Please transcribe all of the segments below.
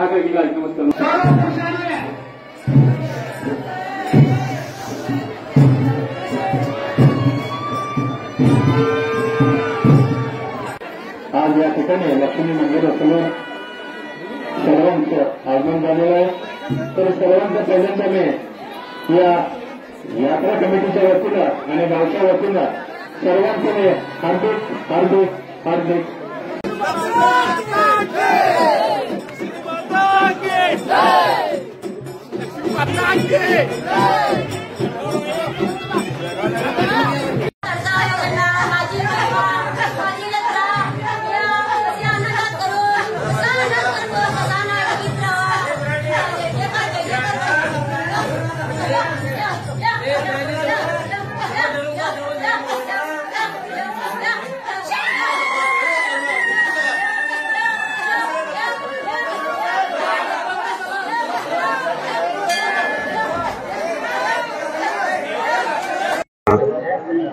ಹಾಗಾಗಿ ನಮಸ್ಕಾರ. आज या ठिकाणी लक्ष्मी मंदिर असलं सर्वांचं आगमन झालेलं आहे. तर सर्वांच्या प्रेझेंटने या यात्रा कमिटीच्या वतीनं आणि गावच्या वतीनं सर्वांकडे हार्दिक हार्दिक हार्दिक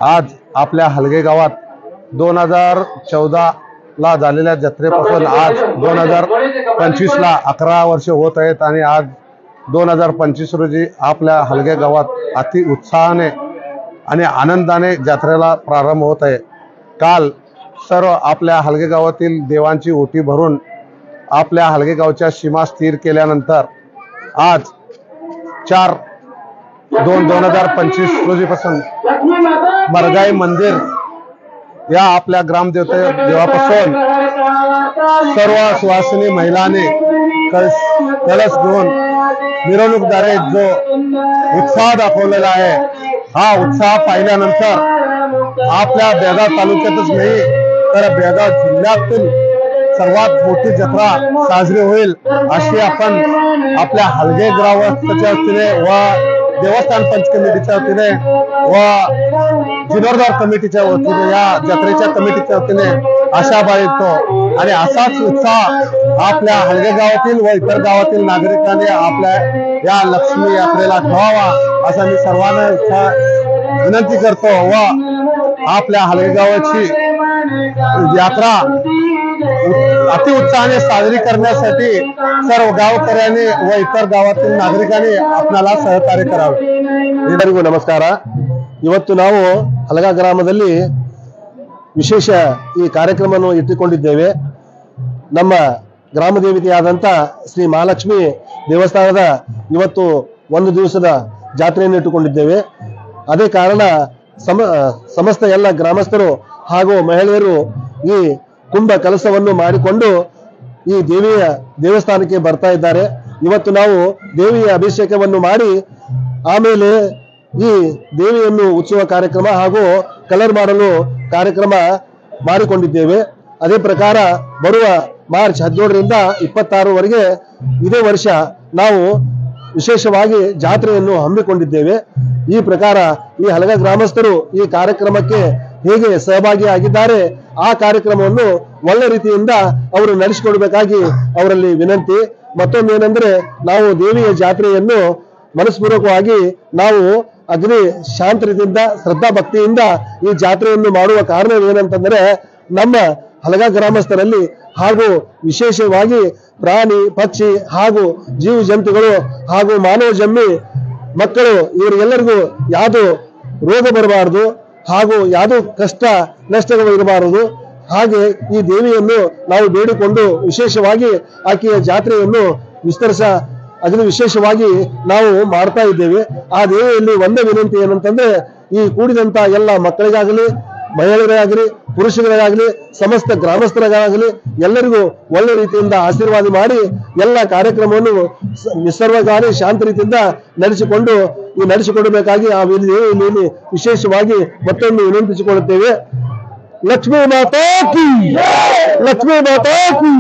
आज आपल्या हलगे गावात 2014ला झालेल्या जत्रेपासून आज 2025ला 11 वर्ष होत आहेत आणि आज 2025 रोजी आपल्या हलगे गावात अति उत्साहाने आणि आनंदाने जत्रेला प्रारंभ होत आहे. काल सर्व आपल्या हलगे गावातील देवांची ओटी भरून आपल्या हलगे गावच्या सीमा स्थिर केल्यानंतर आज 4/2/2025 रोजीपासून मरगाई मंदिर या आपल्या ग्रामदेवापासून सर्व सुवासिनी महिलांनी कलश घेऊन मिरवणूकद्वारे जो उत्साह दाखवलेला आहे, हा उत्साह पाहिल्यानंतर आपल्या बेळगाव तालुक्यातच नाही तर बेळगाव जिल्ह्यातील सर्वात मोठी जत्रा साजरी होईल अशी आपण आपल्या हलगे ग्रामस्थांच्या वतीने व देवस्थान पंच कमिटीच्या वतीने व जीर्णोद्धार कमिटीच्या वतीने या जत्रेच्या कमिटीच्या वतीने आशा बाळगतो आणि असाच उत्साह आपल्या हलगे गावातील व इतर गावातील नागरिकांनी आपल्या या लक्ष्मी यात्रेला ठेवावा असा मी सर्वांना विनंती करतो व आपल्या हलगे गावाची यात्रा अति उत्साहाने साजरी करण्यासाठी सर्व गावकऱ्यांनी व इतर गावातील नागरिकांनी आपल्याला सहकार्य करावे. ಎಲ್ಲರಿಗೂ ನಮಸ್ಕಾರ. ಇವತ್ತು ನಾವು ಹಲಗಾ ಗ್ರಾಮದಲ್ಲಿ ವಿಶೇಷ ಈ ಕಾರ್ಯಕ್ರಮವನ್ನು ಇಟ್ಟುಕೊಂಡಿದ್ದೇವೆ. ನಮ್ಮ ಗ್ರಾಮ ದೇವತೆಯಾದಂತ ಶ್ರೀ ಮಹಾಲಕ್ಷ್ಮಿ ದೇವಸ್ಥಾನದ ಇವತ್ತು ಒಂದು ದಿವಸದ ಜಾತ್ರೆಯನ್ನು ಇಟ್ಟುಕೊಂಡಿದ್ದೇವೆ. ಅದೇ ಕಾರಣ ಸಮಸ್ತ ಎಲ್ಲ ಗ್ರಾಮಸ್ಥರು ಹಾಗೂ ಮಹಿಳೆಯರು ಈ ಕುಂಭ ಕೆಲಸವನ್ನು ಮಾಡಿಕೊಂಡು ಈ ದೇವಿಯ ದೇವಸ್ಥಾನಕ್ಕೆ ಬರ್ತಾ ಇದ್ದಾರೆ. ಇವತ್ತು ನಾವು ದೇವಿಯ ಅಭಿಷೇಕವನ್ನು ಮಾಡಿ ಆಮೇಲೆ ಈ ದೇವಿಯನ್ನು ಉತ್ಸವ ಕಾರ್ಯಕ್ರಮ ಹಾಗೂ ಕಲರ್ ಮಾಡಲು ಕಾರ್ಯಕ್ರಮ ಮಾಡಿಕೊಂಡಿದ್ದೇವೆ. ಅದೇ ಪ್ರಕಾರ ಬರುವ ಮಾರ್ಚ್ 17ರಿಂದ 26ವರೆಗೆ ಇದೇ ವರ್ಷ ನಾವು ವಿಶೇಷವಾಗಿ ಜಾತ್ರೆಯನ್ನು ಹಮ್ಮಿಕೊಂಡಿದ್ದೇವೆ. ಈ ಪ್ರಕಾರ ಈ ಹಲಗ ಗ್ರಾಮಸ್ಥರು ಈ ಕಾರ್ಯಕ್ರಮಕ್ಕೆ ಹೇಗೆ ಸಹಭಾಗಿಯಾಗಿದ್ದಾರೆ ಆ ಕಾರ್ಯಕ್ರಮವನ್ನು ಒಳ್ಳೆ ರೀತಿಯಿಂದ ಅವರು ನಡೆಸಿಕೊಡಬೇಕಾಗಿ ಅವರಲ್ಲಿ ವಿನಂತಿ. ಮತ್ತೊಂದೇನೆಂದ್ರೆ ನಾವು ದೇವಿಯ ಜಾತ್ರೆಯನ್ನು ಮನಸ್ಪೂರ್ವಕವಾಗಿ ನಾವು ಅಗ್ನಿ ಶಾಂತದಿಂದ ಶ್ರದ್ಧಾ ಭಕ್ತಿಯಿಂದ ಈ ಜಾತ್ರೆಯನ್ನು ಮಾಡುವ ಕಾರಣವೇನಂತಂದ್ರೆ ನಮ್ಮ ಹಲಗ ಗ್ರಾಮಸ್ಥರಲ್ಲಿ ಹಾಗೂ ವಿಶೇಷವಾಗಿ ಪ್ರಾಣಿ ಪಕ್ಷಿ ಹಾಗೂ ಜೀವ ಜಂತುಗಳು ಹಾಗೂ ಮಾನವ ಜನ್ಮಿ ಮಕ್ಕಳು ಇವರಿಗೆಲ್ಲರಿಗೂ ಯಾವುದು ರೋಗ ಬರಬಾರದು ಹಾಗೂ ಯಾವುದೋ ಕಷ್ಟ ನಷ್ಟಗಳು ಇರಬಾರದು. ಹಾಗೆ ಈ ದೇವಿಯನ್ನು ನಾವು ಬೇಡಿಕೊಂಡು ವಿಶೇಷವಾಗಿ ಆಕೆಯ ಜಾತ್ರೆಯನ್ನು ಅದನ್ನು ವಿಶೇಷವಾಗಿ ನಾವು ಮಾಡ್ತಾ ಇದ್ದೇವೆ. ಆ ದೇವಿಯಲ್ಲಿ ಒಂದೇ ವಿನಂತಿ ಏನಂತಂದ್ರೆ ಈ ಕೂಡಿದಂತ ಎಲ್ಲ ಮಕ್ಕಳಿಗಾಗಲಿ ಮಹಿಳೆಯರಾಗಲಿ ಪುರುಷರಿಗಾಗಲಿ ಸಮಸ್ತ ಗ್ರಾಮಸ್ಥರಿಗಾಗಲಿ ಎಲ್ಲರಿಗೂ ಒಳ್ಳೆ ರೀತಿಯಿಂದ ಆಶೀರ್ವಾದ ಮಾಡಿ ಎಲ್ಲ ಕಾರ್ಯಕ್ರಮವನ್ನು ನಿಸರ್ವಗಾರಿ ಶಾಂತ ರೀತಿಯಿಂದ ನಡೆಸಿಕೊಡಬೇಕಾಗಿ ಆ ದೇವಿಯಲ್ಲಿ ವಿಶೇಷವಾಗಿ ಮತ್ತೊಂದು ವಿನಂತಿಸಿಕೊಳ್ಳುತ್ತೇವೆ. ಲಕ್ಷ್ಮೀ ಮಾತಾ ಕಿ, ಲಕ್ಷ್ಮೀ ಮಾತಾ ಕಿ.